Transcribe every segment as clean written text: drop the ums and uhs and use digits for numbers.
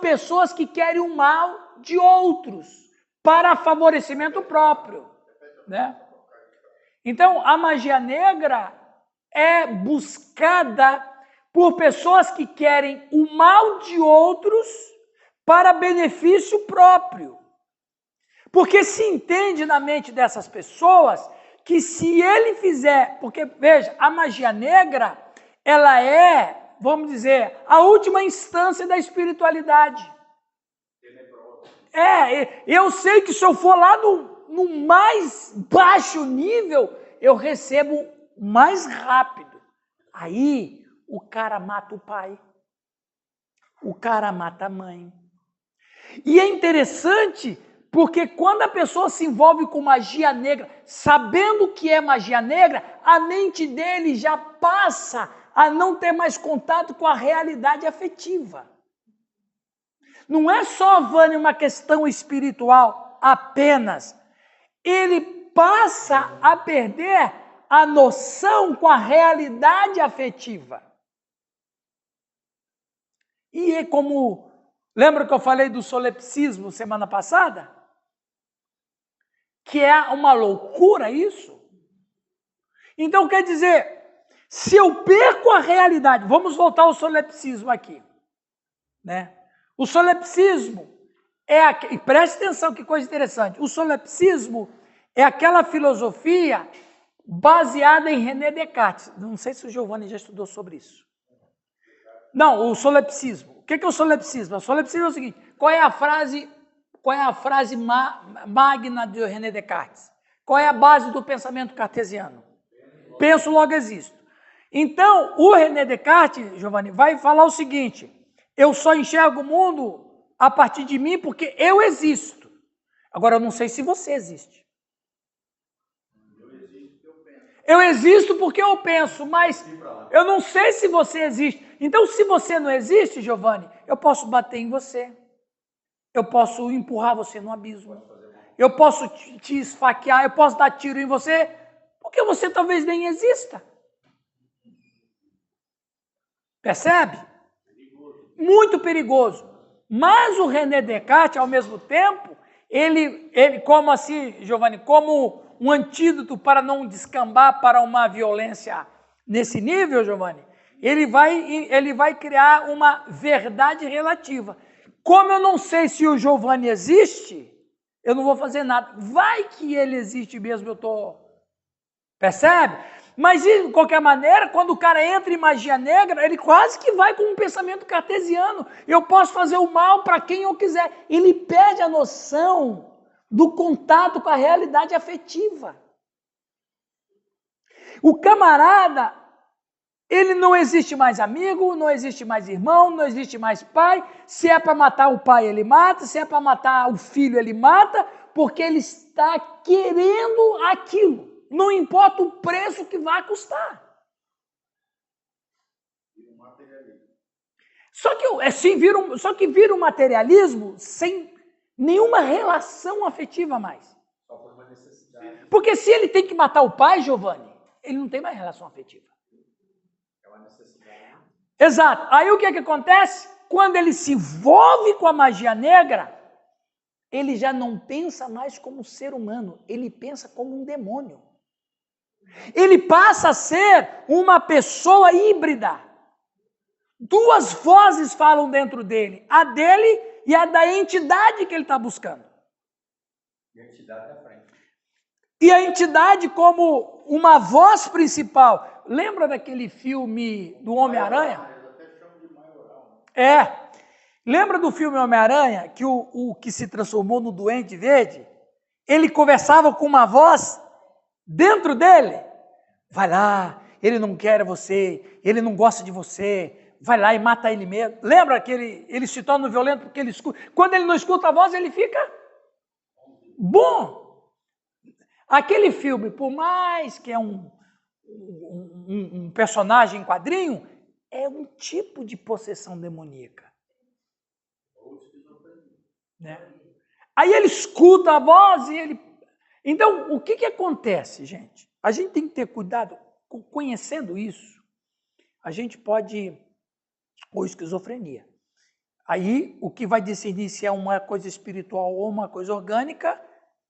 pessoas que querem o mal de outros para favorecimento próprio, né? Então, a magia negra é buscada por pessoas que querem o mal de outros para benefício próprio. Porque se entende na mente dessas pessoas que se ele fizer... Porque, veja, a magia negra, ela é, vamos dizer, a última instância da espiritualidade. Eu sei que se eu for lá no mais baixo nível, eu recebo mais rápido. Aí, o cara mata o pai. O cara mata a mãe. E é interessante, porque quando a pessoa se envolve com magia negra, sabendo que é magia negra, a mente dele já passa a não ter mais contato com a realidade afetiva. Não é só, Vânia, uma questão espiritual apenas. Ele passa a perder a noção com a realidade afetiva. E é como... Lembra que eu falei do solipsismo semana passada? Que é uma loucura isso. Então, quer dizer, se eu perco a realidade... Vamos voltar ao solipsismo aqui, né? O solipsismo e preste atenção que coisa interessante, o solipsismo é aquela filosofia baseada em René Descartes. Não sei se o Giovanni já estudou sobre isso. Não, o solipsismo. O que é o solipsismo? O solipsismo é o seguinte, qual é a frase magna de René Descartes? Qual é a base do pensamento cartesiano? Penso, logo existo. Então, o René Descartes, Giovanni, vai falar o seguinte, eu só enxergo o mundo a partir de mim porque eu existo. Agora, eu não sei se você existe. Eu existo porque eu penso, mas eu não sei se você existe. Então, se você não existe, Giovanni, eu posso bater em você. Eu posso empurrar você no abismo. Eu posso te esfaquear, eu posso dar tiro em você, porque você talvez nem exista. Percebe? Muito perigoso. Mas o René Descartes, ao mesmo tempo, ele como assim, Giovanni, como um antídoto para não descambar para uma violência nesse nível, Giovanni, ele vai criar uma verdade relativa. Como eu não sei se o Giovanni existe, eu não vou fazer nada. Vai que ele existe mesmo, eu estou... Percebe? Mas, de qualquer maneira, quando o cara entra em magia negra, ele quase que vai com um pensamento cartesiano. Eu posso fazer o mal para quem eu quiser. Ele perde a noção do contato com a realidade afetiva. O camarada, ele não existe mais amigo, não existe mais irmão, não existe mais pai. Se é para matar o pai, ele mata. Se é para matar o filho, ele mata, porque ele está querendo aquilo. Não importa o preço que vai custar. Só que vira um materialismo sem nenhuma relação afetiva mais. Só por uma necessidade. Porque se ele tem que matar o pai, Giovanni, ele não tem mais relação afetiva. É uma necessidade. Exato. Aí o que acontece? Quando ele se envolve com a magia negra, ele já não pensa mais como ser humano, ele pensa como um demônio. Ele passa a ser uma pessoa híbrida. Duas vozes falam dentro dele, a dele e a da entidade que ele está buscando. E a entidade à frente. E a entidade como uma voz principal. Lembra daquele filme do Homem-Aranha? Eu até chamo de maioral. Lembra do filme Homem-Aranha, que o que se transformou no Duende Verde? Ele conversava com uma voz dentro dele. Vai lá, ele não quer você, ele não gosta de você, vai lá e mata ele mesmo. Lembra que ele se torna violento porque ele escuta? Quando ele não escuta a voz, ele fica bom. Aquele filme, por mais que é um personagem em quadrinho, é um tipo de possessão demoníaca. Né? Aí ele escuta a voz e ele... Então, o que acontece, gente? A gente tem que ter cuidado, conhecendo isso, a gente pode... Ou esquizofrenia. Aí, o que vai decidir se é uma coisa espiritual ou uma coisa orgânica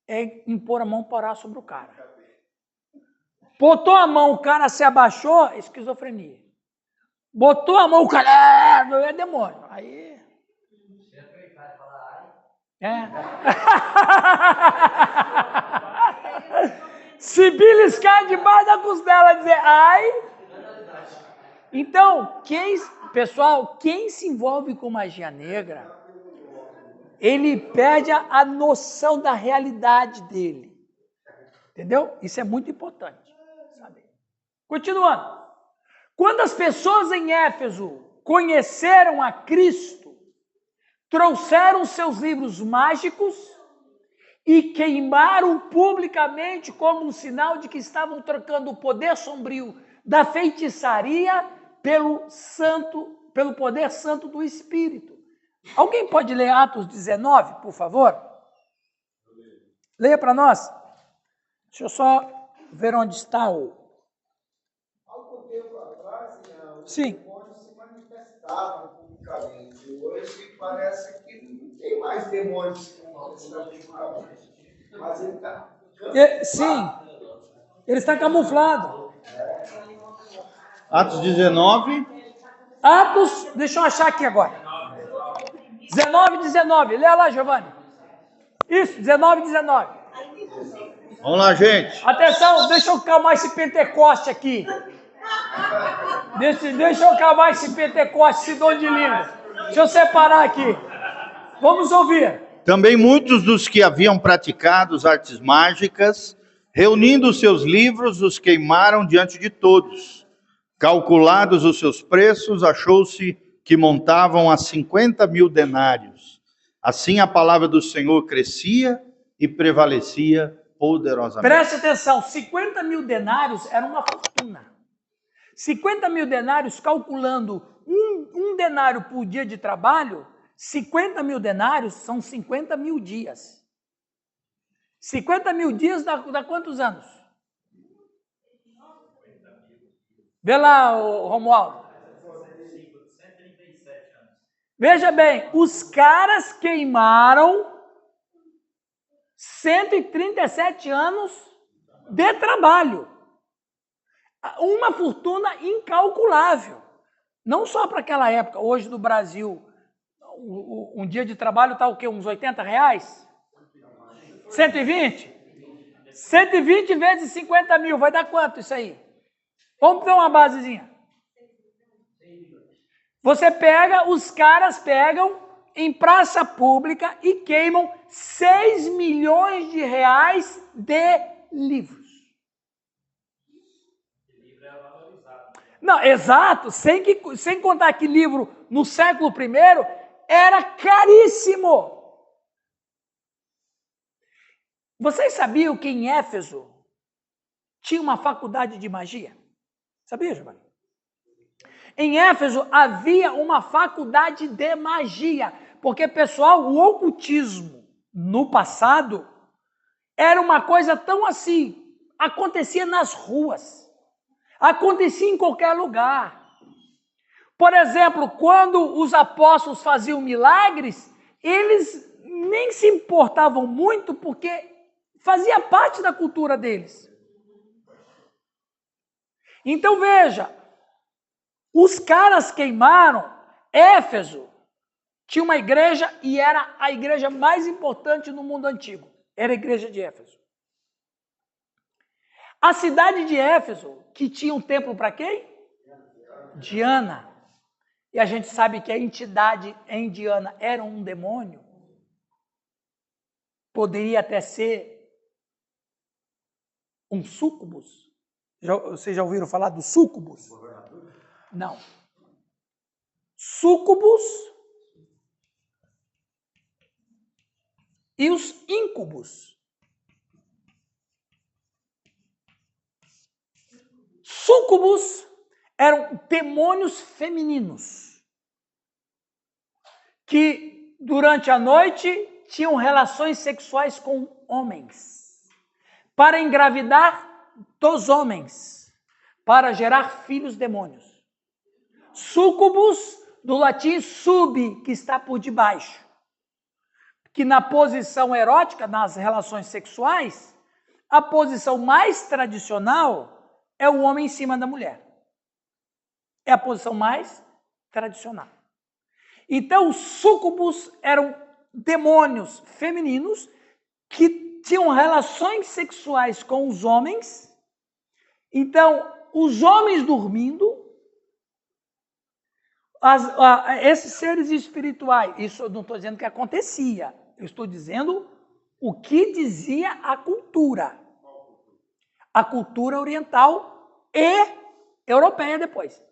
é impor a mão para orar sobre o cara. Botou a mão, o cara se abaixou, esquizofrenia. Botou a mão, o cara é demônio. Aí... É. Se beliscar debaixo da costela e dizer ai. Então, pessoal, quem se envolve com magia negra, ele perde a noção da realidade dele. Entendeu? Isso é muito importante saber. Continuando. Quando as pessoas em Éfeso conheceram a Cristo, trouxeram seus livros mágicos e queimaram publicamente como um sinal de que estavam trocando o poder sombrio da feitiçaria pelo poder santo do Espírito. Alguém pode ler Atos 19, por favor? Leia para nós. Deixa eu só ver onde está o... Algum tempo atrás, Sim. os demônios se manifestavam publicamente. Hoje parece que não tem mais demônios que se manifestam publicamente. Mas ele está... Sim, ele está camuflado. Atos 19. Atos, deixa eu achar aqui agora. 19. Lê lá, Giovanni. Isso, 19. Vamos lá, gente. Atenção, deixa eu calmar esse Pentecoste aqui. Deixa eu calmar esse Pentecoste, esse dom de língua. Deixa eu separar aqui. Vamos ouvir. Também muitos dos que haviam praticado as artes mágicas, reunindo os seus livros, os queimaram diante de todos. Calculados os seus preços, achou-se que montavam a 50.000 denários. Assim a palavra do Senhor crescia e prevalecia poderosamente. Preste atenção, 50.000 denários era uma fortuna. 50.000 denários, calculando um denário por dia de trabalho, 50.000 denários são 50.000 dias. 50.000 dias dá quantos anos? Vê lá, Romualdo. 137 anos. Veja bem, os caras queimaram 137 anos de trabalho. Uma fortuna incalculável. Não só para aquela época. Hoje no Brasil, um dia de trabalho está o quê? Uns R$80? 120? 120 vezes 50.000, vai dar quanto isso aí? Vamos ter uma basezinha. Os caras pegam em praça pública e queimam 6 milhões de reais de livros. Não, exato, sem contar que livro no século I era caríssimo. Vocês sabiam que em Éfeso tinha uma faculdade de magia? Sabia, Giovanni? Em Éfeso havia uma faculdade de magia, porque, pessoal, o ocultismo no passado era uma coisa tão assim, acontecia nas ruas, acontecia em qualquer lugar. Por exemplo, quando os apóstolos faziam milagres, eles nem se importavam muito, porque fazia parte da cultura deles. Então veja, os caras queimaram Éfeso, tinha uma igreja e era a igreja mais importante no mundo antigo. Era a igreja de Éfeso. A cidade de Éfeso, que tinha um templo para quem? Diana. E a gente sabe que a entidade em Diana era um demônio. Poderia até ser um súcubus. Vocês já ouviram falar do súcubus? Não. Súcubus e os íncubos. Súcubus eram demônios femininos que durante a noite tinham relações sexuais com homens para engravidar dos homens, para gerar filhos demônios. Súcubus Do latim sub, que está por debaixo. Que na posição erótica, nas relações sexuais, a posição mais tradicional é o homem em cima da mulher. É a posição mais tradicional. Então, os súcubos eram demônios femininos que tinham relações sexuais com os homens. Então, os homens dormindo, esses seres espirituais, isso eu não estou dizendo que acontecia, eu estou dizendo o que dizia a cultura oriental e europeia depois.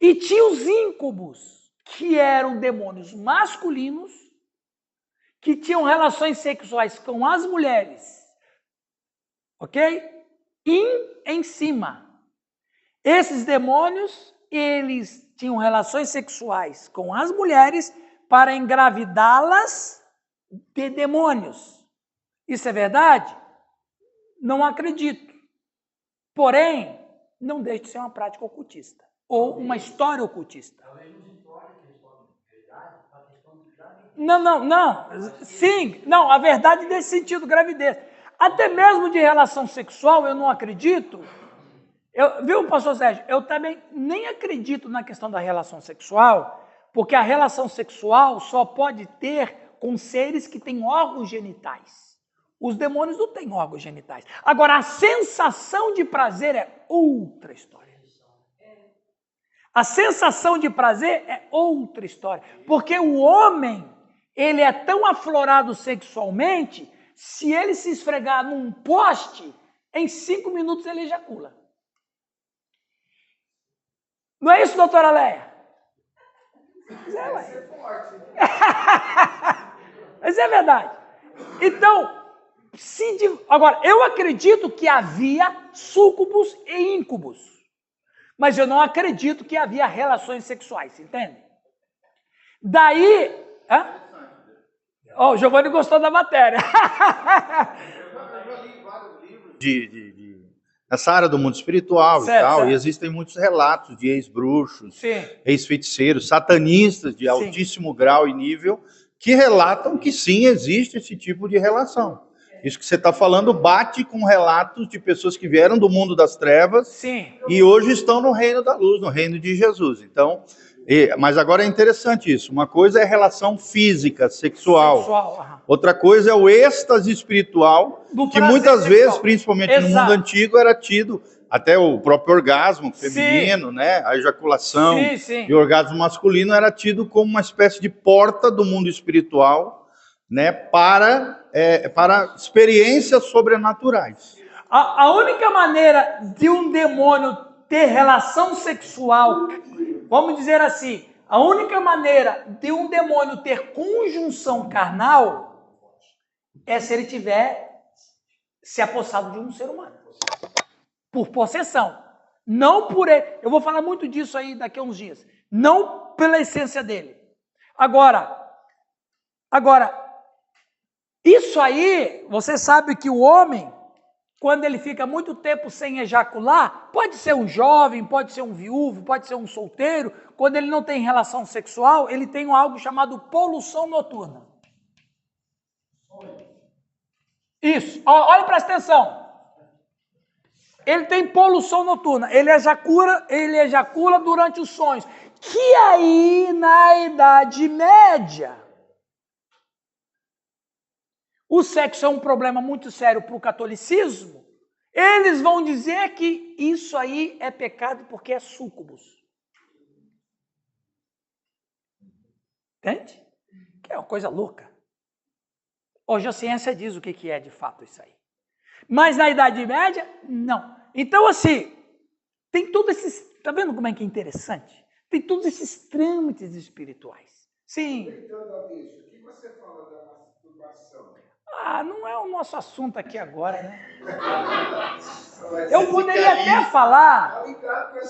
E tinha os íncubos, que eram demônios masculinos, que tinham relações sexuais com as mulheres, ok? Em cima. Esses demônios, eles tinham relações sexuais com as mulheres para engravidá-las de demônios. Isso é verdade? Não acredito. Porém, não deixe de ser uma prática ocultista ou uma história ocultista. Não. Sim, não, a verdade nesse sentido, gravidez. Até mesmo de relação sexual, eu não acredito. Viu, pastor Sérgio? Eu também nem acredito na questão da relação sexual, porque a relação sexual só pode ter com seres que têm órgãos genitais. Os demônios não têm órgãos genitais. Agora, a sensação de prazer é outra história. A sensação de prazer é outra história. Porque o homem, ele é tão aflorado sexualmente, se ele se esfregar num poste, em 5 minutos ele ejacula. Não é isso, doutora Leia? Mas é verdade. Então, agora, eu acredito que havia súcubos e íncubos, mas eu não acredito que havia relações sexuais, entende? Daí... O Giovanni gostou da matéria. Eu li vários livros nessa área do mundo espiritual e tal, certo. E existem muitos relatos de ex-bruxos, ex-feiticeiros, satanistas de altíssimo grau e nível, que relatam que sim, existe esse tipo de relação. Isso que você está falando bate com relatos de pessoas que vieram do mundo das trevas e hoje estão no reino da luz, no reino de Jesus. Então, mas agora é interessante isso. Uma coisa é relação física, sexual. Outra coisa é o êxtase espiritual, que muitas vezes, principalmente no mundo antigo, era tido até o próprio orgasmo feminino, né? A ejaculação e o orgasmo masculino era tido como uma espécie de porta do mundo espiritual, né? Para experiências sobrenaturais. A única maneira de um demônio ter relação sexual, vamos dizer assim, a única maneira de um demônio ter conjunção carnal é se ele tiver se apossado de um ser humano. Por possessão. Não por ele. Eu vou falar muito disso aí daqui a uns dias. Não pela essência dele. Agora, isso aí, você sabe que o homem, quando ele fica muito tempo sem ejacular, pode ser um jovem, pode ser um viúvo, pode ser um solteiro, quando ele não tem relação sexual, ele tem algo chamado poluição noturna. Isso, olha, presta atenção. Ele tem poluição noturna, ele ejacula durante os sonhos. Que aí, na Idade Média, o sexo é um problema muito sério para o catolicismo, eles vão dizer que isso aí é pecado porque é súcubus. Entende? Que é uma coisa louca. Hoje a ciência diz o que é de fato isso aí. Mas na Idade Média, não. Então, assim, tem todos esses... Está vendo como é que é interessante? Tem todos esses trâmites espirituais. Sim. O que você fala da masturbação? Não é o nosso assunto aqui agora, né? Eu poderia até falar,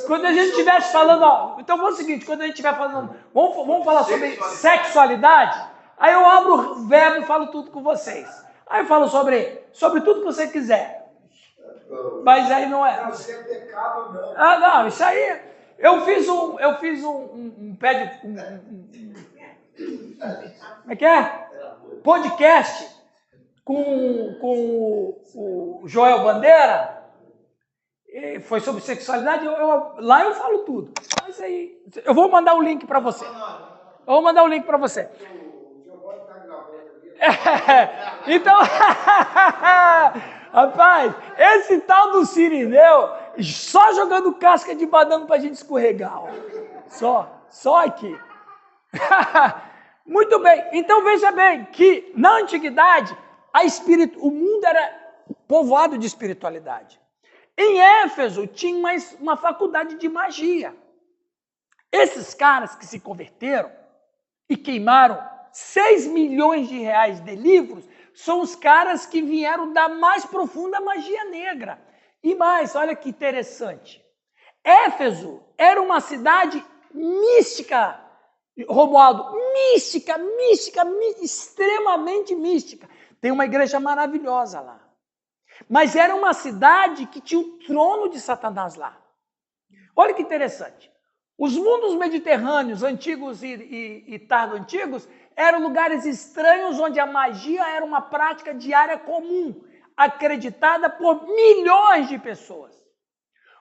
quando a gente estivesse falando... Então, vamos o seguinte, quando a gente estiver falando... Vamos falar sobre sexualidade? Aí eu abro o verbo e falo tudo com vocês. Aí eu falo sobre tudo que você quiser. Mas aí não é. Não, se é pecado ou não. Não, isso aí... Eu fiz um pé de... como é que é? Podcast com o Joel Bandeira. Foi sobre sexualidade. Lá eu falo tudo. Mas aí, eu vou mandar o link para você. Então, rapaz, esse tal do Cirineu, só jogando casca de banana pra gente escorregar. Ó. Só aqui. Muito bem, então veja bem que na antiguidade o mundo era povoado de espiritualidade. Em Éfeso tinha uma faculdade de magia. Esses caras que se converteram e queimaram 6 milhões de reais de livros são os caras que vieram da mais profunda magia negra. E mais, olha que interessante. Éfeso era uma cidade mística, Romualdo, mística, extremamente mística. Tem uma igreja maravilhosa lá. Mas era uma cidade que tinha o trono de Satanás lá. Olha que interessante. Os mundos mediterrâneos, antigos e tardo-antigos, eram lugares estranhos onde a magia era uma prática diária comum, acreditada por milhões de pessoas.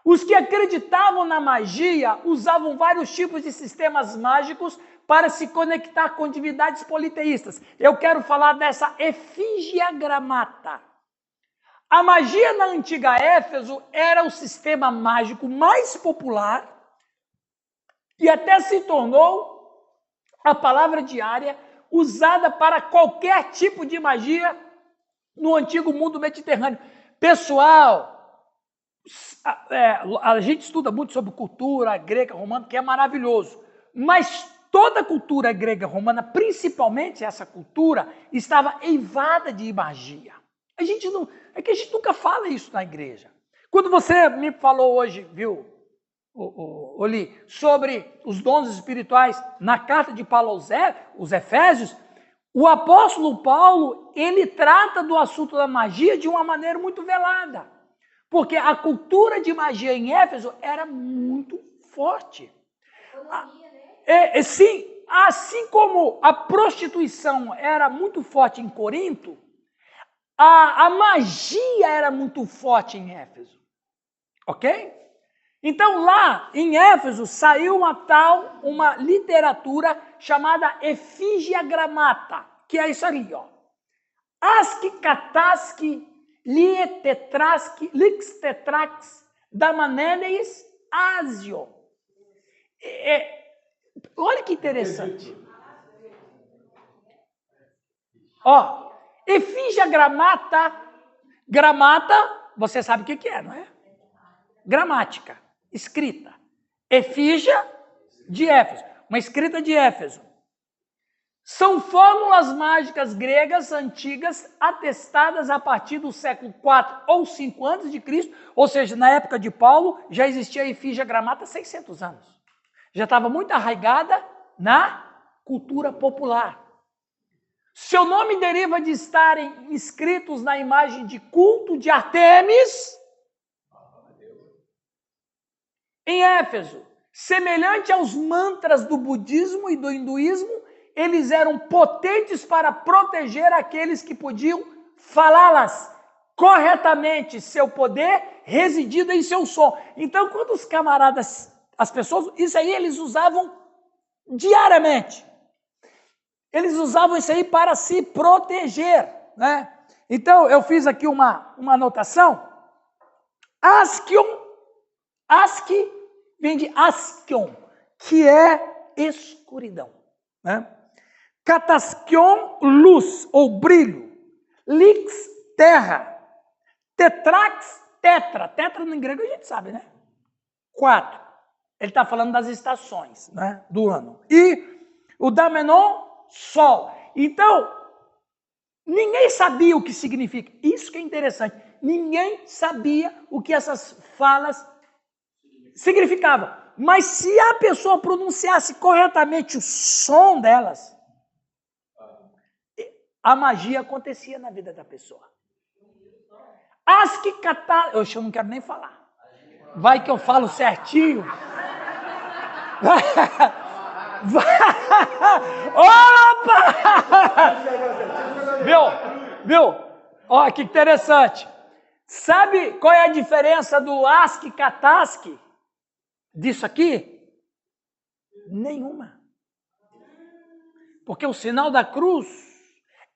Os que acreditavam na magia usavam vários tipos de sistemas mágicos para se conectar com divindades politeístas. Eu quero falar dessa efígia gramata. A magia na antiga Éfeso era o sistema mágico mais popular e até se tornou a palavra diária usada para qualquer tipo de magia no antigo mundo mediterrâneo. Pessoal, a gente estuda muito sobre cultura grega, romana, que é maravilhoso, mas toda a cultura grega, romana, principalmente essa cultura, estava eivada de magia. É que a gente nunca fala isso na igreja. Quando você me falou hoje, viu, Oli, sobre os dons espirituais na carta de Paulo aos Efésios, o apóstolo Paulo, ele trata do assunto da magia de uma maneira muito velada. Porque a cultura de magia em Éfeso era muito forte. Sim, assim como a prostituição era muito forte em Corinto, a magia era muito forte em Éfeso. Ok? Então lá em Éfeso saiu uma literatura chamada Efígia Gramata, que é isso ali, ó. Asque, kataske, lietetraske, lixtetrax, damanenes, asio. Olha que interessante. Ó, Efígia Gramata, você sabe o que é, não é? Gramática, escrita. Efígia de Éfeso, uma escrita de Éfeso. São fórmulas mágicas gregas antigas atestadas a partir do século 4 ou 5 a.C., ou seja, na época de Paulo já existia a Efígia Gramata há 600 anos. Já estava muito arraigada na cultura popular. Seu nome deriva de estarem inscritos na imagem de culto de Artemis em Éfeso. Semelhante aos mantras do budismo e do hinduísmo, eles eram potentes para proteger aqueles que podiam falá-las corretamente, seu poder residido em seu som. Então, quando os camaradas, as pessoas, isso aí eles usavam diariamente. Eles usavam isso aí para se proteger, né? Então, eu fiz aqui uma anotação. Asque vem de askion, que é escuridão, né? Kataskion, luz ou brilho. Lix, terra. Tetrax, tetra. Tetra no grego a gente sabe, né? 4. Ele está falando das estações, né, do ano. E o damenon, sol. Então, ninguém sabia o que significa. Isso que é interessante. Ninguém sabia o que essas falas significavam. Mas se a pessoa pronunciasse corretamente o som delas, a magia acontecia na vida da pessoa. Eu não quero nem falar. Vai que eu falo certinho. Opa! Viu? Olha que interessante. Sabe qual é a diferença do ASCII e CATASCII disso aqui? Nenhuma. Porque o sinal da cruz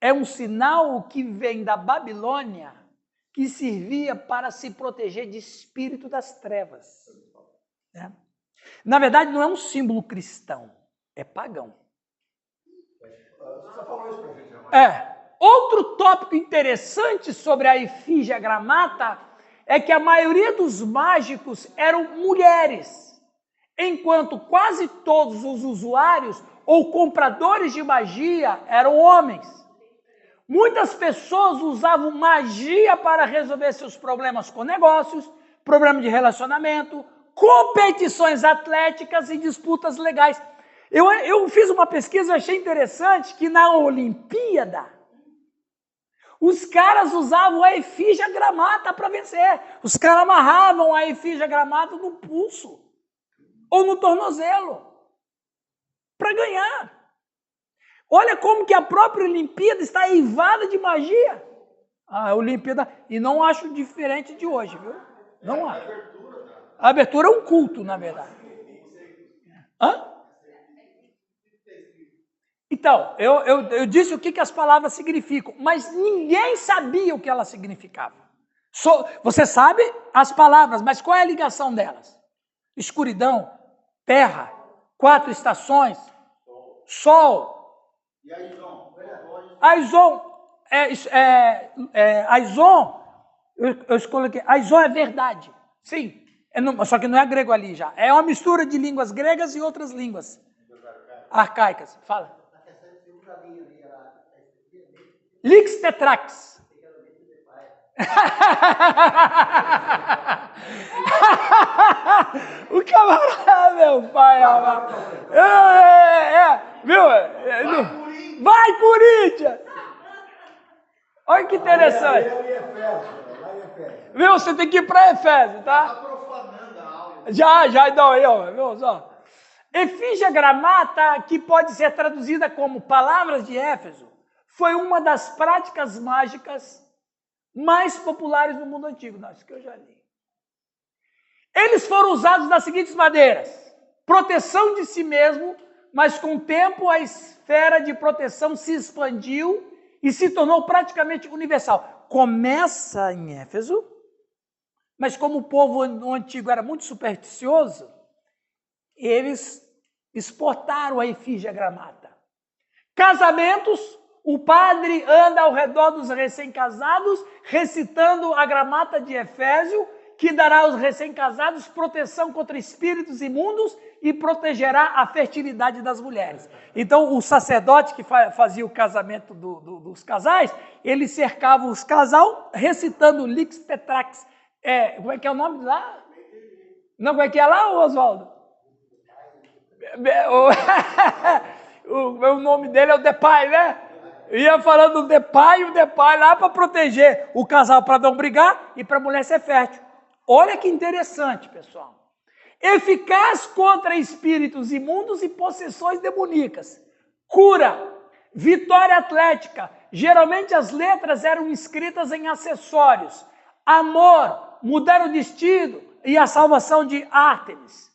é um sinal que vem da Babilônia, que servia para se proteger de espírito das trevas. Né? Na verdade, não é um símbolo cristão, é pagão. Você falou isso pra gente, né? Outro tópico interessante sobre a efígie gramata é que a maioria dos mágicos eram mulheres, enquanto quase todos os usuários ou compradores de magia eram homens. Muitas pessoas usavam magia para resolver seus problemas com negócios, problemas de relacionamento, competições atléticas e disputas legais. Eu fiz uma pesquisa e achei interessante que na Olimpíada, os caras usavam a efígie gramata para vencer. Os caras amarravam a efígie gramata no pulso ou no tornozelo para ganhar. Olha como que a própria Olimpíada está eivada de magia. A Olimpíada, e não acho diferente de hoje, viu? Não acho. A abertura é um culto, na verdade. Hã? Então, eu disse o que as palavras significam, mas ninguém sabia o que elas significavam. Você sabe as palavras, mas qual é a ligação delas? Escuridão, terra, 4 estações, sol. E aí, João? Aizon, eu escolhi aqui, Aizon é verdade, sim, só que não é grego ali já, é uma mistura de línguas gregas e outras línguas arcaicas, fala. Lix tetrax. O camarada, meu pai, viu? Vai, Corinthians! Olha que interessante. Viu? Você tem que ir para Efésio, tá? Profanando a aula. Já, não, viu só? Efígie gramata, que pode ser traduzida como palavras de Éfeso, foi uma das práticas mágicas mais populares no mundo antigo. Não, isso que eu já li. Eles foram usados das seguintes maneiras: proteção de si mesmo, mas com o tempo a esfera de proteção se expandiu e se tornou praticamente universal. Começa em Éfeso, mas como o povo antigo era muito supersticioso, eles exportaram a efígie gramata. Casamentos, o padre anda ao redor dos recém-casados, recitando a gramata de Efésio, que dará aos recém-casados proteção contra espíritos imundos e protegerá a fertilidade das mulheres. Então, o sacerdote que fazia o casamento dos casais, ele cercava os casal recitando Lix Tetrax. Como é que é o nome lá? Não, como é que é lá, Oswaldo? O nome dele é o Depai, né? Ia falando o Depai lá para proteger o casal, para não brigar e para a mulher ser fértil. Olha que interessante, pessoal. Eficaz contra espíritos imundos e possessões demoníacas. Cura, vitória atlética. Geralmente as letras eram escritas em acessórios. Amor, mudar o destino e a salvação de Ártemis.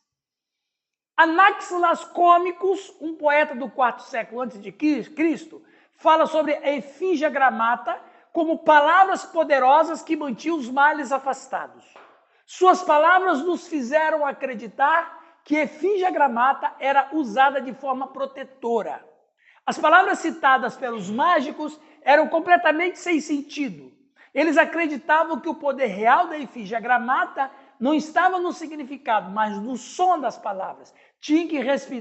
Anaxilas Cômicos, um poeta do 4º século a.C., fala sobre a efígie gramata como palavras poderosas que mantinham os males afastados. Suas palavras nos fizeram acreditar que efígie gramata era usada de forma protetora. As palavras citadas pelos mágicos eram completamente sem sentido. Eles acreditavam que o poder real da efígie gramata não estava no significado, mas no som das palavras. Tinha que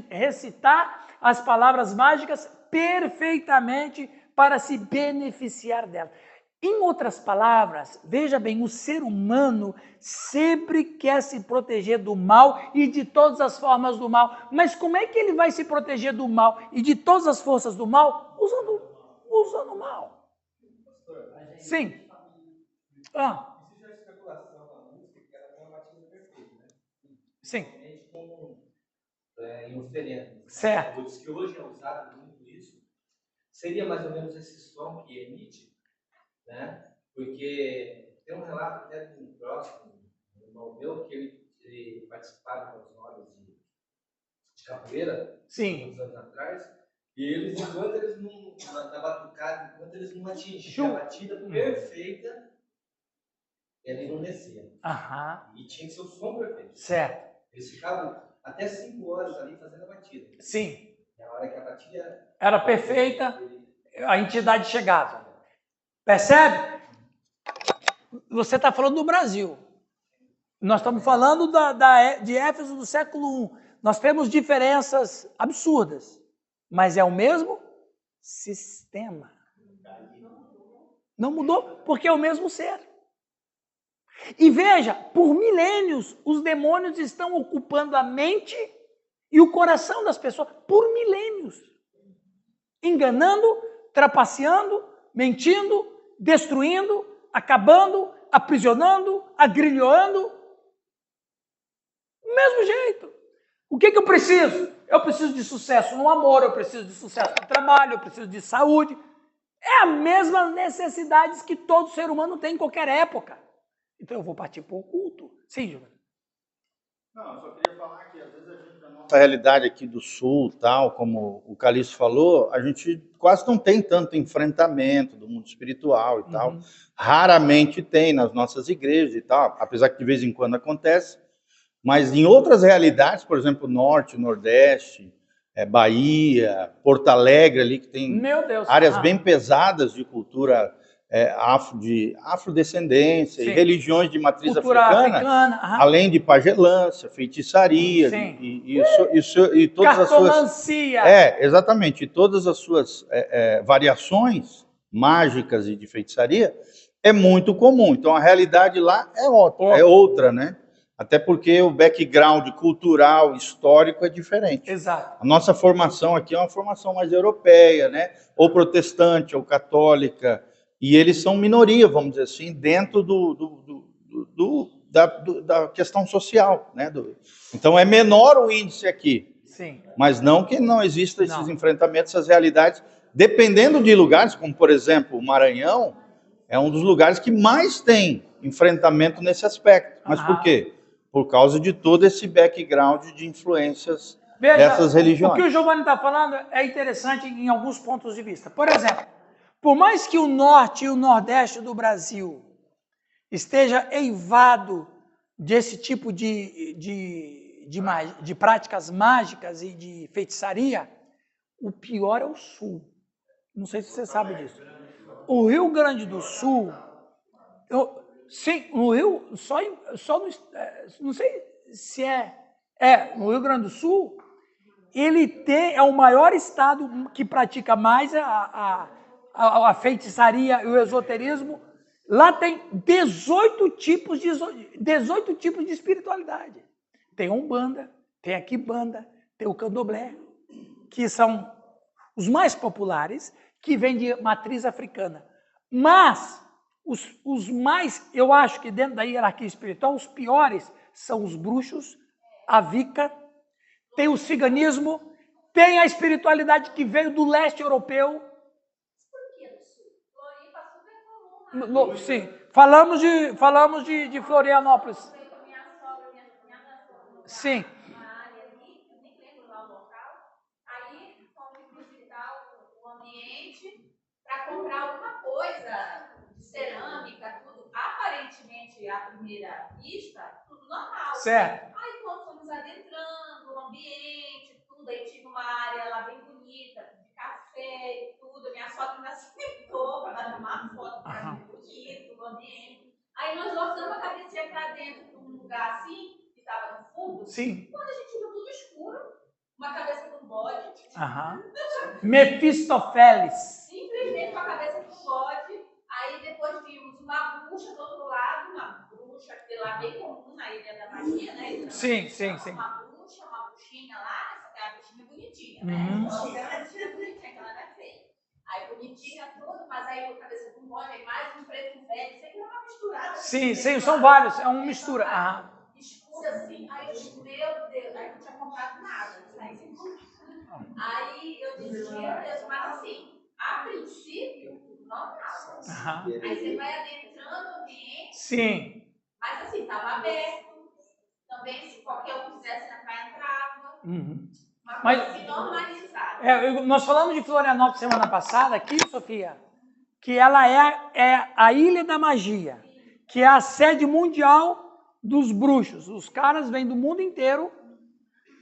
recitar as palavras mágicas perfeitamente para se beneficiar delas. Em outras palavras, veja bem, o ser humano sempre quer se proteger do mal e de todas as formas do mal. Mas como é que ele vai se proteger do mal e de todas as forças do mal? Usando o mal. Sim. Existe a especulação da música que ela tem uma batida perfeita, né? Sim. Como em oferenda. Certo. Diz que hoje é usado muito isso. Seria mais ou menos esse som que emite, né? Porque tem um relato até de um próximo, um irmão meu, que ele participava das rodas de capoeira, Sim. uns anos atrás, e eles, enquanto eles não, na batucada, enquanto eles não atingiam a batida perfeita, ele não descia. Aham. E tinha que ser o som perfeito. Certo. Eles ficavam até 5 horas ali fazendo a batida. Sim. E a hora que a batida Era perfeita, a entidade chegava. Percebe? Você está falando do Brasil. Nós estamos falando de Éfeso do século I. Nós temos diferenças absurdas, mas é o mesmo sistema. Não mudou, porque é o mesmo ser. E veja, por milênios, os demônios estão ocupando a mente e o coração das pessoas, por milênios. Enganando, trapaceando, mentindo, destruindo, acabando, aprisionando, agrilhoando. Do mesmo jeito. O que eu preciso? Eu preciso de sucesso no amor, eu preciso de sucesso no trabalho, eu preciso de saúde. É a mesma necessidades que todo ser humano tem em qualquer época. Então eu vou partir para o culto. Sim, Giovanni. Não, eu só queria falar que às vezes a gente, na nossa realidade aqui do Sul, tal, como o Calixto falou, a gente quase não tem tanto enfrentamento do mundo espiritual e tal. Raramente tem nas nossas igrejas e tal, apesar que de vez em quando acontece. Mas em outras realidades, por exemplo, Norte, Nordeste, Bahia, Porto Alegre, ali que tem áreas bem pesadas de cultura de afrodescendência Sim. e religiões de matriz cultura africana, além de pagelância, feitiçaria, e todas as suas... Cartomancia. Exatamente. E todas as suas variações mágicas e de feitiçaria é muito comum. Então, a realidade lá é outra, né? Até porque o background cultural, histórico é diferente. Exato. A nossa formação aqui é uma formação mais europeia, né? Ou protestante, ou católica. E eles são minoria, vamos dizer assim, dentro da questão social, né? Então é menor o índice aqui. Sim. Mas não que não existam esses enfrentamentos, essas realidades, dependendo de lugares, como por exemplo o Maranhão, é um dos lugares que mais tem enfrentamento nesse aspecto. Mas por quê? Por causa de todo esse background de influências dessas religiões. O que o Giovanni está falando é interessante em alguns pontos de vista. Por exemplo, por mais que o norte e o nordeste do Brasil esteja eivado desse tipo de práticas mágicas e de feitiçaria, o pior é o sul. Não sei se você sabe disso. O Rio Grande do Sul, sim, no Rio, não sei se no Rio Grande do Sul, ele é o maior estado que pratica mais a feitiçaria e o esoterismo. Lá tem 18 tipos de espiritualidade. Tem a Umbanda, tem a Quimbanda, tem o Candomblé, que são os mais populares, que vêm de matriz africana. Mas os mais, eu acho que dentro da hierarquia espiritual, os piores são os bruxos, a Wicca, tem o ciganismo, tem a espiritualidade que veio do leste europeu. Sim, falamos de Florianópolis. Sim. Para comprar alguma coisa de cerâmica, tudo. Aparentemente, à primeira vista, tudo normal. Certo. Aí, quando fomos adentrando o ambiente, tudo, aí tinha uma área lá bem bonita, de café e tudo. Minha sogra ainda sentou para dar uma foto para mim, bonito, o ambiente. Aí nós botamos a cabecinha para dentro de um lugar assim, que estava no fundo. Sim. Quando a gente viu tudo escuro, uma cabeça com bode. Mefistófeles. Simplesmente com a cabeça do bode. Aí depois vimos uma bruxa do outro lado, uma bruxa que lá bem comum na Ilha da Magia, né? Sim. Uma bruxinha lá, essa é a bruxinha bonitinha, né? Ela tinha bonitinha, que ela era feia. Aí bonitinha, tudo, mas aí a cabeça com bode, aí mais um preto velho, sempre é uma misturada. Sim, são vários, é uma mistura. Escura assim, aí meu Deus, aí não tinha comprado nada. Aí eu disse, meu Deus, mas assim, a princípio, normal. Aham. Aí você vai adentrando o ambiente, Sim. mas assim, estava aberto. Também, se qualquer um quisesse entrar, entrava. Uhum. Uma Mas- coisa assim, normalizada. Nós falamos de Florianópolis semana passada aqui, Sofia, que ela é a Ilha da Magia, que é a sede mundial dos bruxos. Os caras vêm do mundo inteiro.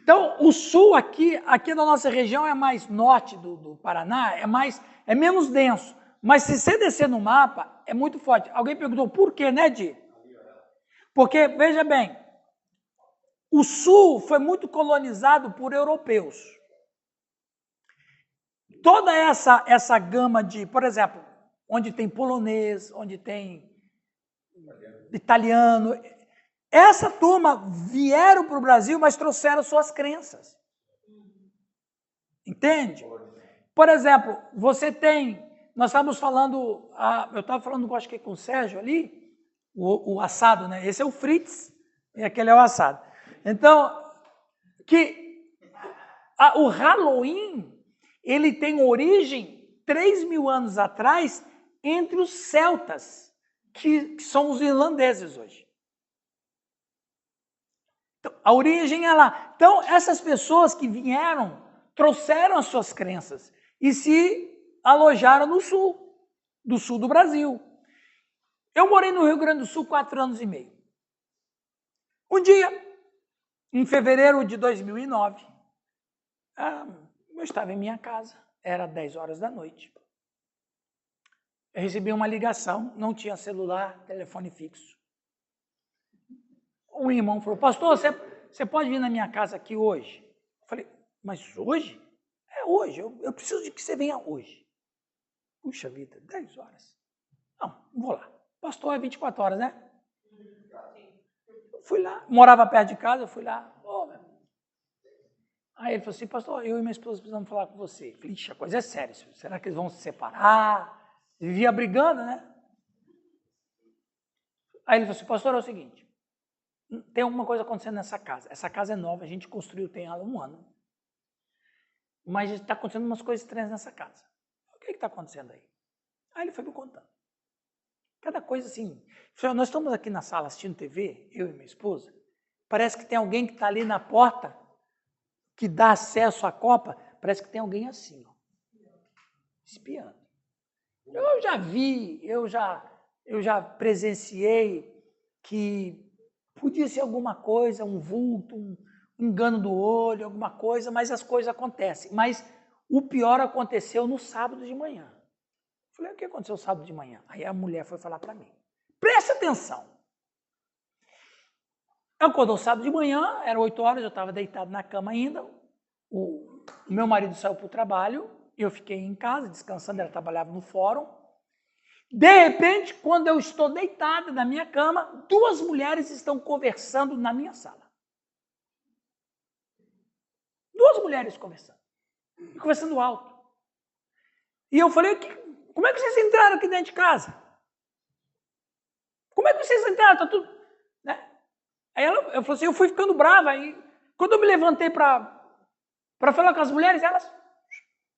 Então, o sul aqui da nossa região é mais norte do Paraná, é menos denso. Mas se você descer no mapa, é muito forte. Alguém perguntou por quê, né, Di? Porque, veja bem, o sul foi muito colonizado por europeus. Toda essa gama de, por exemplo, onde tem polonês, onde tem italiano, essa turma vieram para o Brasil, mas trouxeram suas crenças. Entende? Por exemplo, nós estávamos falando, eu estava falando, acho que com o Sérgio ali, o assado, né? Esse é o Fritz e aquele é o assado. Então, o Halloween, ele tem origem 3.000 anos atrás entre os celtas, que são os irlandeses hoje. Então, a origem é lá. Então, essas pessoas que vieram, trouxeram as suas crenças e se alojaram no sul do Brasil. Eu morei no Rio Grande do Sul 4 anos e meio. Um dia, em fevereiro de 2009, eu estava em minha casa, era 10 horas da noite. Eu recebi uma ligação, não tinha celular, telefone fixo. Um irmão falou, pastor, você pode vir na minha casa aqui hoje? Eu falei, mas hoje? É hoje, eu preciso de que você venha hoje. Puxa vida, 10 horas. Não vou lá. Pastor, é 24 horas, né? Eu fui lá, morava perto de casa, eu fui lá. Aí ele falou assim, pastor, eu e minha esposa precisamos falar com você. Eu falei, ixi, a coisa é séria, será que eles vão se separar? Vivia brigando, né? Aí ele falou assim, pastor, é o seguinte, tem alguma coisa acontecendo nessa casa. Essa casa é nova, a gente construiu, tem ela 1 ano. Mas está acontecendo umas coisas estranhas nessa casa. O que está acontecendo aí? Aí ele foi me contando. Cada coisa assim. Nós estamos aqui na sala assistindo TV, eu e minha esposa. Parece que tem alguém que está ali na porta, que dá acesso à copa. Parece que tem alguém assim, ó, espiando. Eu já vi, eu já presenciei que podia ser alguma coisa, um vulto, um engano do olho, alguma coisa, mas as coisas acontecem. Mas o pior aconteceu no sábado de manhã. Eu falei, o que aconteceu sábado de manhã? Aí a mulher foi falar para mim. Presta atenção. Eu acordou sábado de manhã, era 8 horas, eu estava deitado na cama ainda. O meu marido saiu para o trabalho, eu fiquei em casa descansando, ela trabalhava no fórum. De repente, quando eu estou deitada na minha cama, 2 mulheres estão conversando na minha sala. 2 mulheres conversando alto. E eu falei, como é que vocês entraram aqui dentro de casa? Como é que vocês entraram? Tá tudo... Né? Aí eu falei assim, eu fui ficando brava. Aí, quando eu me levantei para falar com as mulheres, elas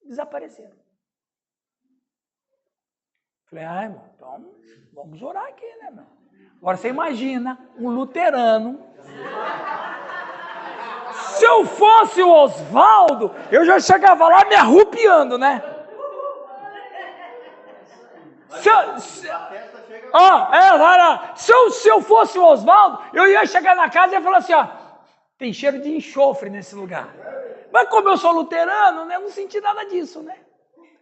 desapareceram. Falei, irmão, então vamos orar aqui, né, meu? Agora você imagina um luterano. Se eu fosse o Oswaldo, eu já chegava lá me arrupiando, né? Se eu fosse o Oswaldo, eu ia chegar na casa e ia falar assim, ó, tem cheiro de enxofre nesse lugar. Mas como eu sou luterano, né, eu não senti nada disso, né?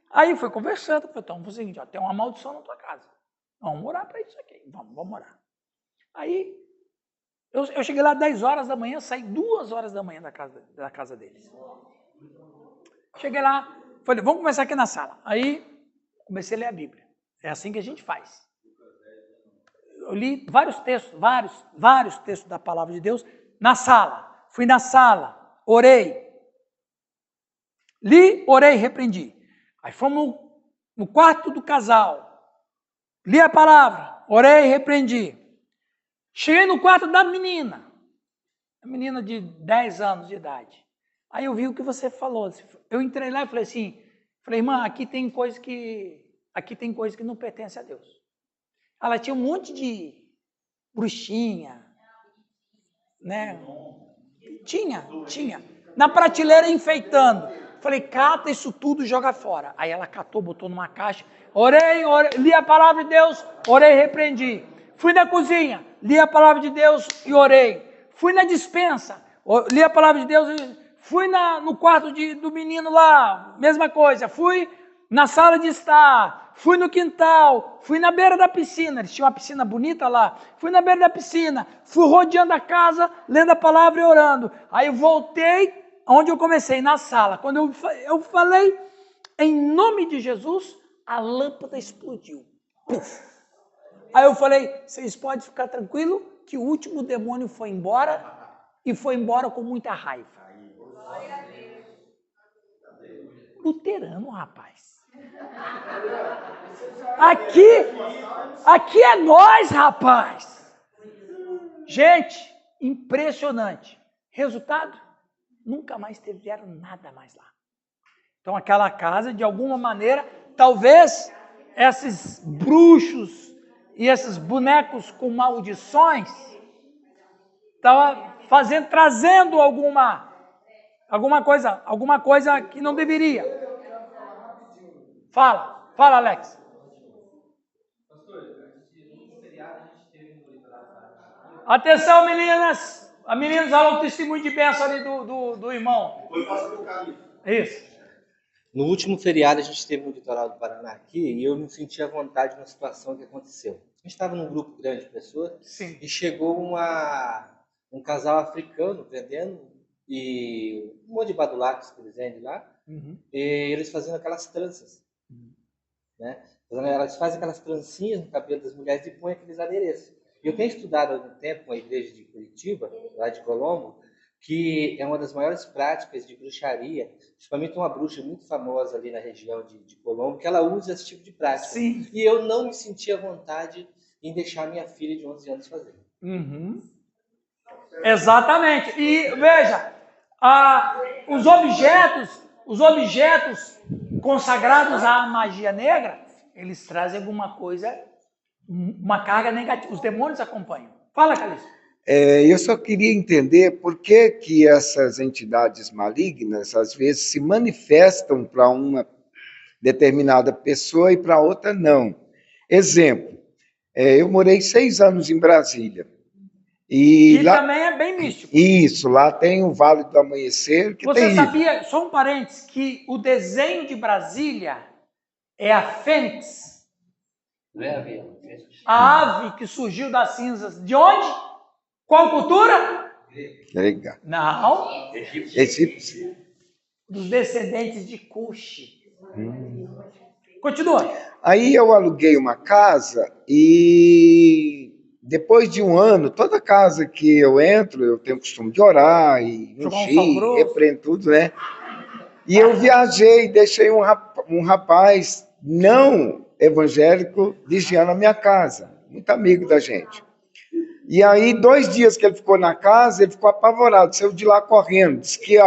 Aí foi conversando, falei, então, é o seguinte, ó, tem uma maldição na tua casa. Vamos orar para isso aqui, vamos orar. Aí, eu cheguei lá 10 horas da manhã, saí 2 horas da manhã da casa deles. Cheguei lá, falei, vamos começar aqui na sala. Aí, comecei a ler a Bíblia. É assim que a gente faz. Eu li vários textos da palavra de Deus na sala. Fui na sala, orei. Li, orei, repreendi. Aí fomos no quarto do casal. Li a palavra, orei, repreendi. Cheguei no quarto da menina. A menina de 10 anos de idade. Aí eu vi o que você falou. Eu entrei lá e falei assim, irmã, aqui tem coisa que não pertence a Deus. Ela tinha um monte de bruxinha, né? Tinha. Na prateleira enfeitando. Falei, cata isso tudo e joga fora. Aí ela catou, botou numa caixa. Orei, li a palavra de Deus, orei e repreendi. Fui na cozinha, li a palavra de Deus e orei. Fui na despensa, li a palavra de Deus. Fui no quarto do menino lá, mesma coisa. Fui na sala de estar, fui no quintal, fui na beira da piscina. Eles tinham uma piscina bonita lá. Fui na beira da piscina, fui rodeando a casa, lendo a palavra e orando. Aí eu voltei onde eu comecei, na sala. Quando eu falei, em nome de Jesus, a lâmpada explodiu. Puf. Aí eu falei, vocês podem ficar tranquilos que o último demônio foi embora e foi embora com muita raiva. Luterano, rapaz. Aqui é nós, rapaz. Gente, impressionante. Resultado? Nunca mais tiveram nada mais lá. Então aquela casa, de alguma maneira, talvez esses bruxos e esses bonecos com maldições estavam trazendo alguma coisa que não deveria. Fala, Alex. Pastor, no feriado a gente teve no litoral paranaense. Atenção, meninas. A meninas falam o testemunho de bênção ali do irmão. Foi pastor do Cali. Isso. No último feriado a gente esteve no litoral do Paraná aqui e eu me senti à vontade na situação que aconteceu. A gente estava num grupo grande de pessoas. Sim. E chegou um casal africano vendendo e um monte de badulaques que eles vendem lá. Uhum. E eles fazendo aquelas tranças. Né? Elas fazem aquelas trancinhas no cabelo das mulheres e põem aqueles adereços. Eu tenho estudado há algum tempo com a igreja de Curitiba, lá de Colombo, que é uma das maiores práticas de bruxaria. Principalmente uma bruxa muito famosa ali na região de Colombo, que ela usa esse tipo de prática. Sim. E eu não me senti à vontade em deixar minha filha de 11 anos fazer. Uhum. Exatamente. E veja, os objetos consagrados à magia negra, eles trazem alguma coisa, uma carga negativa. Os demônios acompanham. Fala, Calixto. Eu só queria entender por que essas entidades malignas, às vezes, se manifestam para uma determinada pessoa e para outra não. Exemplo, eu morei 6 anos em Brasília. E lá, também é bem místico. Isso, lá tem o Vale do Amanhecer. Que Você tem sabia, só um parênteses, que o desenho de Brasília é a fênix? Não é, Bia? A ave que surgiu das cinzas. De onde? Qual cultura? Legal. Não. Egípcio. Dos descendentes de Cuxi. Continua. Aí eu aluguei uma casa e depois de um ano, toda casa que eu entro, eu tenho o costume de orar e ungir, repreendo tudo, né? E eu viajei, deixei um rapaz não evangélico vigiando a minha casa, muito amigo da gente. E aí, 2 dias que ele ficou na casa, ele ficou apavorado, saiu de lá correndo. Disse que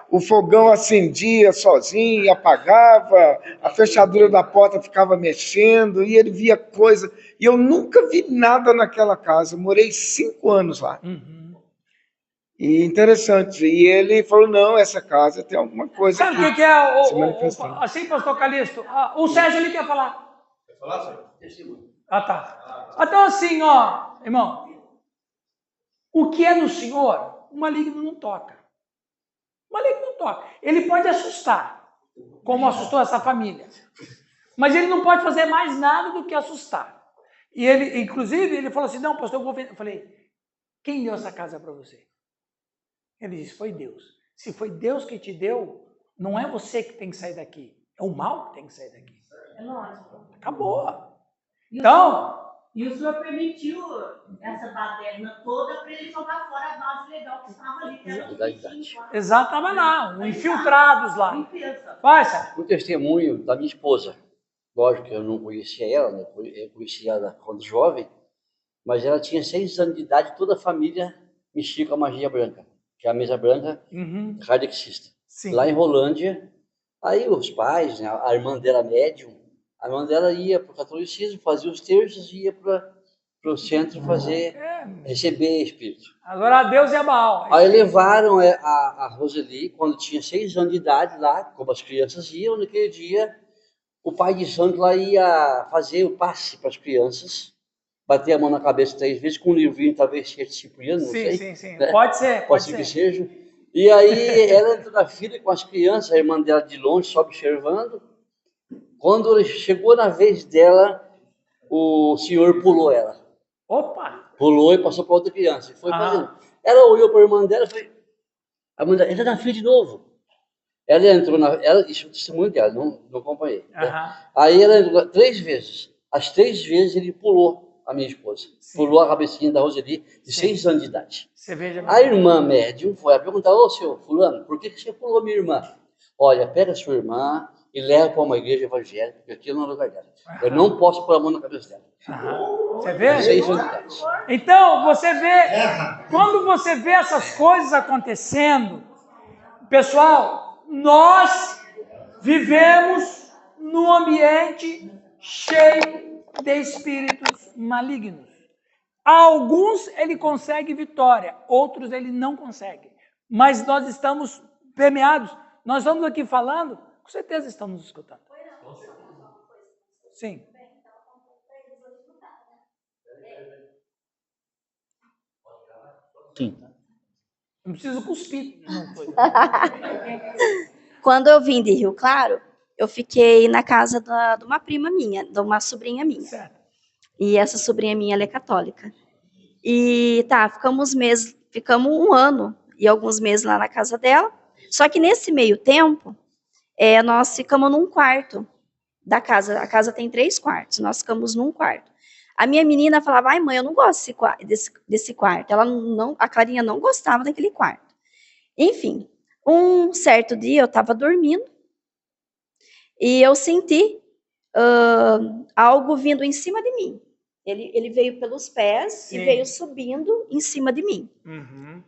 o fogão acendia sozinho e apagava, a fechadura da porta ficava mexendo, e ele via coisa. E eu nunca vi nada naquela casa, eu morei 5 anos lá. Uhum. E interessante, e ele falou, não, essa casa tem alguma coisa. Sabe o que é assim, pastor Calixto? O Sérgio ele quer falar. Quer falar, senhor? Testemunho. Tá. Então assim, irmão, o que é no Senhor, o maligno não toca. O maligno não toca. Ele pode assustar, como assustou essa família. Mas ele não pode fazer mais nada do que assustar. E ele, inclusive, ele falou assim, não, pastor, eu vou vender. Eu falei, quem deu essa casa para você? Ele disse, foi Deus. Se foi Deus que te deu, não é você que tem que sair daqui. É o mal que tem que sair daqui. É lógico. Acabou. Então... E o senhor permitiu essa baderna toda para ele jogar fora a base legal que estava ali. Exatamente, não. Infiltrados lá. Vai, Sérgio. O testemunho da minha esposa. Lógico que eu não conhecia ela, né? Eu conhecia ela quando jovem, mas ela tinha 6 anos de idade, toda a família mexia com a magia branca, que é a mesa branca kardecista. Sim. lá em Rolândia. Aí os pais, né, a irmã dela médium, a irmã dela ia para o catolicismo, fazia os terços e ia para o centro receber espírito. Adorar a Deus e a Baal. Aí levaram a Roseli, quando tinha 6 anos de idade, lá, como as crianças iam, naquele dia, o pai de santo lá ia fazer o passe para as crianças, bater a mão na cabeça 3 vezes, com um livrinho, talvez seja cipriano, não sei. Sim. Né? Pode ser. Pode ser que seja. E aí ela entrou na fila com as crianças, a irmã dela de longe, só observando. Quando ele chegou na vez dela, o senhor pulou ela. Opa! Pulou e passou para outra criança. Foi fazendo. Ela olhou para a irmã dela e falou, a mãe dela, entra na fila de novo. Ela entrou isso é o testemunho dela, não acompanhei. Né? Aí ela entrou 3 vezes. As 3 vezes ele pulou a minha esposa. Sim. Pulou a cabecinha da Roseli, de 6 anos de idade. Você veja a irmã médium foi a perguntar, ô senhor fulano, por que você pulou minha irmã? Olha, pega a sua irmã e leva para uma igreja evangélica, porque aqui não é lugar dela. Eu não posso pôr a mão na cabeça dela. Você vê? 6 anos de idade. Então, você vê, quando você vê essas coisas acontecendo, pessoal, nós vivemos num ambiente cheio de espíritos malignos. Alguns ele consegue vitória, outros ele não consegue. Mas nós estamos permeados. Nós estamos aqui falando, com certeza estão nos escutando. Sim. Sim. Não preciso cuspir. Quando eu vim de Rio Claro, eu fiquei na casa de uma prima minha, de uma sobrinha minha. Certo. E essa sobrinha minha, ela é católica. E ficamos um ano e alguns meses lá na casa dela. Só que nesse meio tempo, nós ficamos num quarto da casa. A casa tem 3 quartos, nós ficamos num quarto. A minha menina falava, ai mãe, eu não gosto desse quarto. A Clarinha não gostava daquele quarto. Enfim, um certo dia eu estava dormindo e eu senti algo vindo em cima de mim. Ele veio pelos pés. Sim. E veio subindo em cima de mim. Uhum.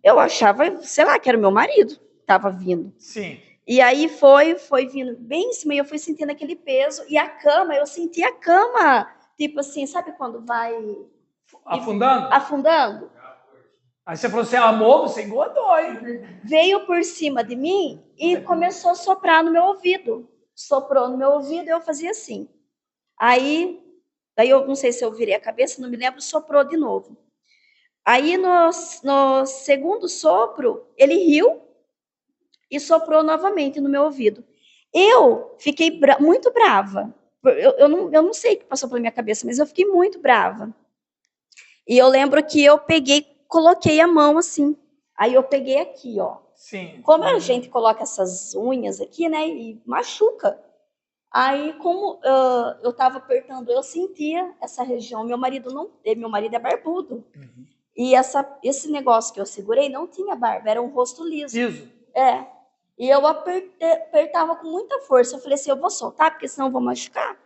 Eu achava, sei lá, que era o meu marido que estava vindo. Sim. E aí foi vindo bem em cima e eu fui sentindo aquele peso. E a cama, eu senti a cama, tipo assim, sabe quando vai... Afundando? Afundando. Aí você falou assim, amor, você engordou, hein? Veio por cima de mim e começou a soprar no meu ouvido. Soprou no meu ouvido e eu fazia assim. Daí eu não sei se eu virei a cabeça, não me lembro, soprou de novo. Aí no segundo sopro, ele riu e soprou novamente no meu ouvido. Eu fiquei muito brava. Eu não sei o que passou pela minha cabeça, mas eu fiquei muito brava. E eu lembro que eu coloquei a mão assim. Aí eu peguei aqui, ó. Sim. Como a gente coloca essas unhas aqui, né, e machuca. Aí, como eu estava apertando, eu sentia essa região. Meu marido é barbudo. Uhum. E esse negócio que eu segurei não tinha barba, era um rosto liso. Liso? É. E eu apertava com muita força. Eu falei assim, eu vou soltar, porque senão eu vou machucar.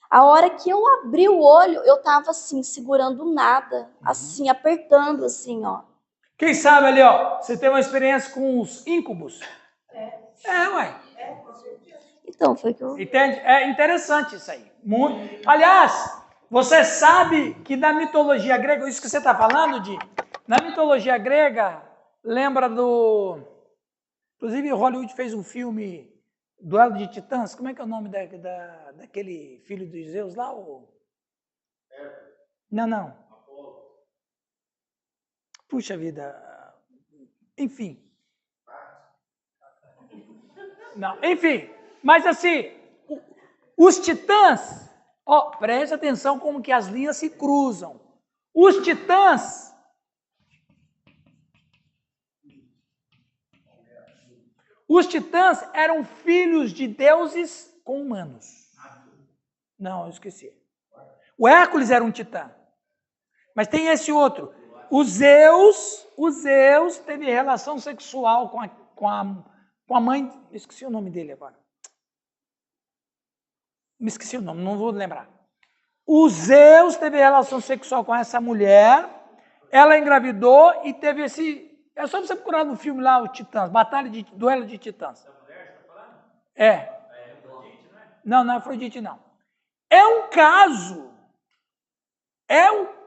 A hora que eu abri o olho, eu estava assim, segurando nada, assim, apertando assim, ó. Quem sabe ali, ó, você tem uma experiência com os íncubos? Ué. Então, foi que eu... Entende? É interessante isso aí. Aliás, você sabe que na mitologia grega, isso que você está falando, na mitologia grega, lembra do... Inclusive, Hollywood fez um filme, Duelo de Titãs. Como é que é o nome daquele filho dos Zeus lá? Não. Puxa vida. Enfim. Não, enfim. Mas assim, os titãs, preste atenção como que as linhas se cruzam. Os titãs eram filhos de deuses com humanos. Não, eu esqueci. O Hércules era um titã. Mas tem esse outro. O Zeus teve relação sexual com a mãe, esqueci o nome dele agora. Me esqueci o nome, não vou lembrar. O Zeus teve relação sexual com essa mulher, ela engravidou e teve É só você procurar no filme lá, o Titãs, Duelo de Titãs. Não, não é Afrodite, não. É um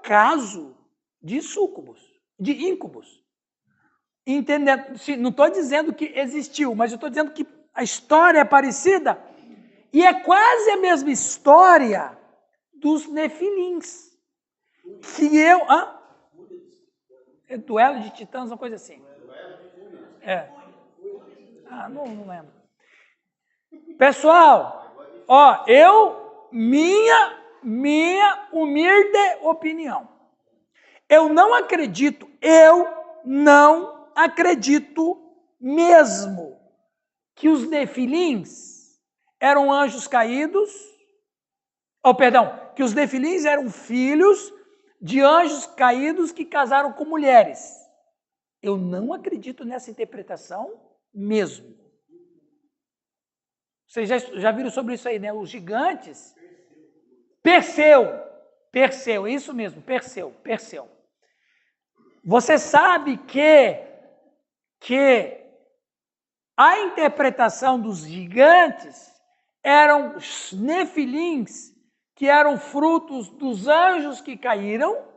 caso de súcubos, de íncubos. Entendendo? Não estou dizendo que existiu, mas eu estou dizendo que a história é parecida e é quase a mesma história dos nefilins. Que eu... É Duelo de Titãs, uma coisa assim. Não lembro. Pessoal, minha humilde opinião. Eu não acredito mesmo que os nefilins eram anjos caídos, que os nefilins eram filhos de anjos caídos que casaram com mulheres. Eu não acredito nessa interpretação mesmo. Vocês já viram sobre isso aí, né? Os gigantes. Perseu, isso mesmo, Perseu. Você sabe que a interpretação dos gigantes eram os nefilins, que eram frutos dos anjos que caíram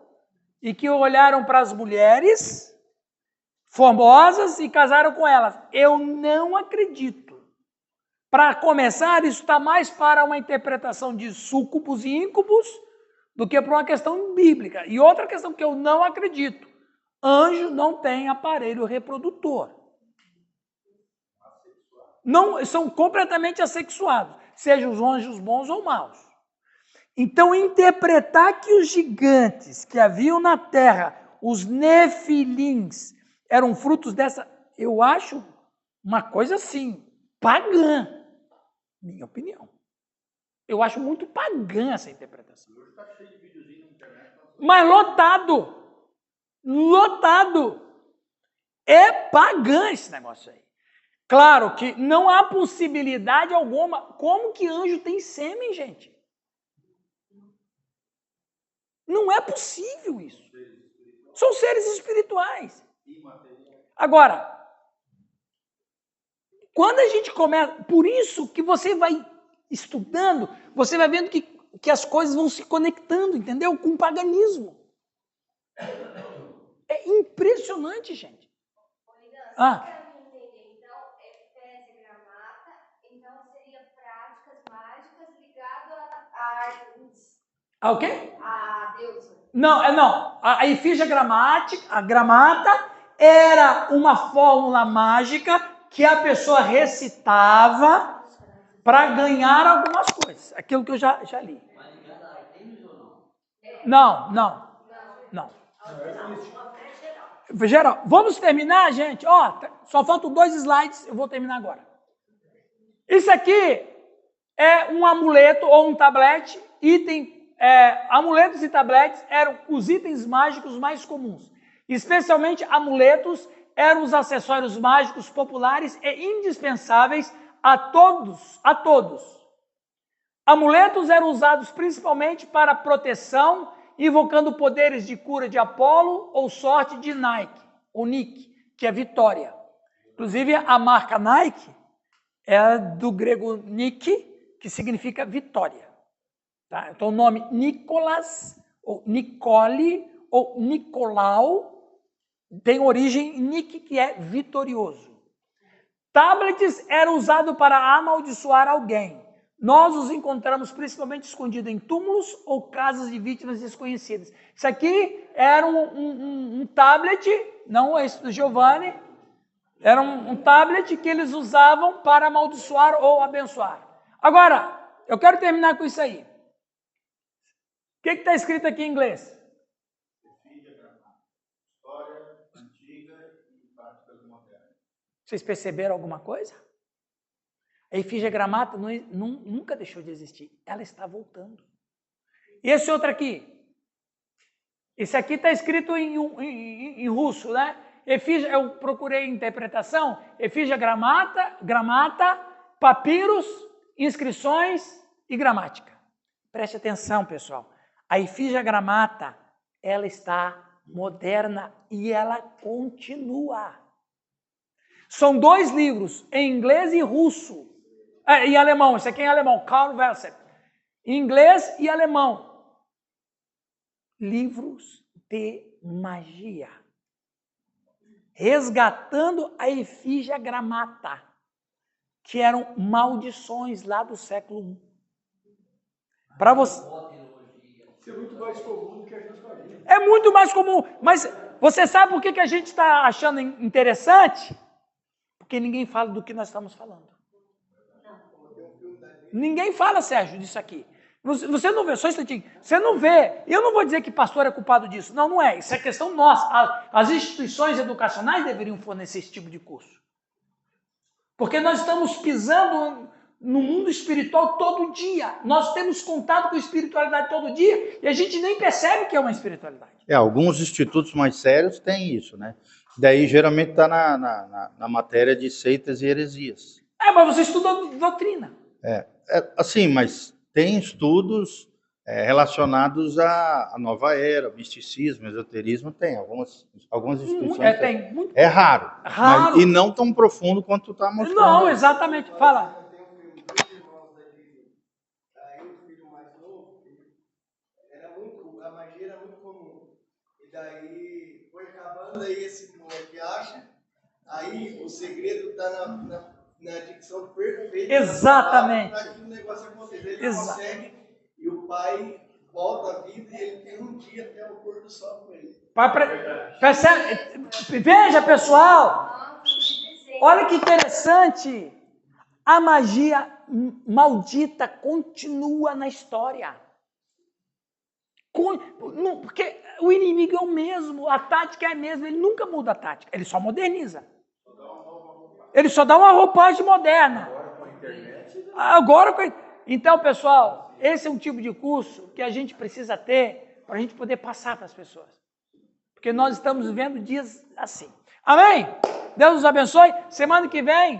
e que olharam para as mulheres formosas e casaram com elas. Eu não acredito. Para começar, isso está mais para uma interpretação de súcubos e íncubos do que para uma questão bíblica. E outra questão que eu não acredito. Anjo não tem aparelho reprodutor. Não, são completamente assexuados, sejam os anjos bons ou maus. Então, interpretar que os gigantes que haviam na terra, os nefilins, eram frutos dessa, eu acho uma coisa assim, pagã, minha opinião. Eu acho muito pagã essa interpretação. Mas lotado. É pagã esse negócio aí. Claro que não há possibilidade alguma. Como que anjo tem sêmen, gente? Não é possível isso. São seres espirituais. Agora, quando a gente começa... Por isso que você vai estudando, você vai vendo que as coisas vão se conectando, entendeu? Com o paganismo. É impressionante, gente. O quê? A deusa. Não. A efígie gramata era uma fórmula mágica que a pessoa recitava para ganhar algumas coisas. Aquilo que eu já li. Não. Geral. Vamos terminar, gente? Só faltam 2 slides, eu vou terminar agora. Isso aqui é um amuleto ou um tablete, amuletos e tabletes eram os itens mágicos mais comuns. Especialmente amuletos eram os acessórios mágicos populares e indispensáveis a todos. Amuletos eram usados principalmente para proteção, invocando poderes de cura de Apolo ou sorte de Nike, que é vitória. Inclusive, a marca Nike é do grego Nike, que significa vitória. Tá? Então, o nome Nicolas, ou Nicole, ou Nicolau, tem origem Nike, que é vitorioso. Tablets eram usados para amaldiçoar alguém. Nós os encontramos principalmente escondidos em túmulos ou casas de vítimas desconhecidas. Isso aqui era um tablet, não esse do Giovanni, era um tablet que eles usavam para amaldiçoar ou abençoar. Agora, eu quero terminar com isso aí. O que está escrito aqui em inglês? História antiga e práticas modernas. Vocês perceberam alguma coisa? A efígie gramata nunca deixou de existir. Ela está voltando. E esse outro aqui? Esse aqui está escrito em russo, né? Efígie, eu procurei interpretação. Efígie gramata, papiros, inscrições e gramática. Preste atenção, pessoal. A efígie gramata, ela está moderna e ela continua. São 2 livros, em inglês e russo. E alemão, esse aqui é em alemão, Karl Wessel. Em inglês e alemão. Livros de magia. Resgatando a Efígia Gramata, que eram maldições lá do século I. Para você. Isso é muito mais comum do que a gente imagina. É muito mais comum. Mas você sabe por que a gente está achando interessante? Porque ninguém fala do que nós estamos falando. Ninguém fala, Sérgio, disso aqui. Você não vê, só um instantinho. Você não vê. Eu não vou dizer que pastor é culpado disso. Não, não é. Isso é questão nossa. As instituições educacionais deveriam fornecer esse tipo de curso. Porque nós estamos pisando no mundo espiritual todo dia. Nós temos contato com a espiritualidade todo dia e a gente nem percebe que é uma espiritualidade. Alguns institutos mais sérios têm isso, né? Daí geralmente está na matéria de seitas e heresias. Mas você estuda doutrina. Assim, mas tem estudos relacionados à nova era, misticismo, esoterismo, tem. Algumas instituições tem. Muito raro. Raro. Mas, e não tão profundo quanto tu está mostrando. Não, exatamente. Fala. A magia era muito comum. E daí foi acabando, aí esse moleque acha, aí o segredo está na dicção perfeita. Exatamente. Para que o negócio aconteça. Ele consegue, e o pai volta à vida e ele tem um dia até o pôr do sol com ele. Veja, pessoal, olha que interessante. A magia maldita continua na história. Porque o inimigo é o mesmo, a tática é a mesma, ele nunca muda a tática, ele só moderniza. Ele só dá uma roupagem moderna. Então, pessoal, esse é um tipo de curso que a gente precisa ter para a gente poder passar para as pessoas. Porque nós estamos vivendo dias assim. Amém? Deus nos abençoe. Semana que vem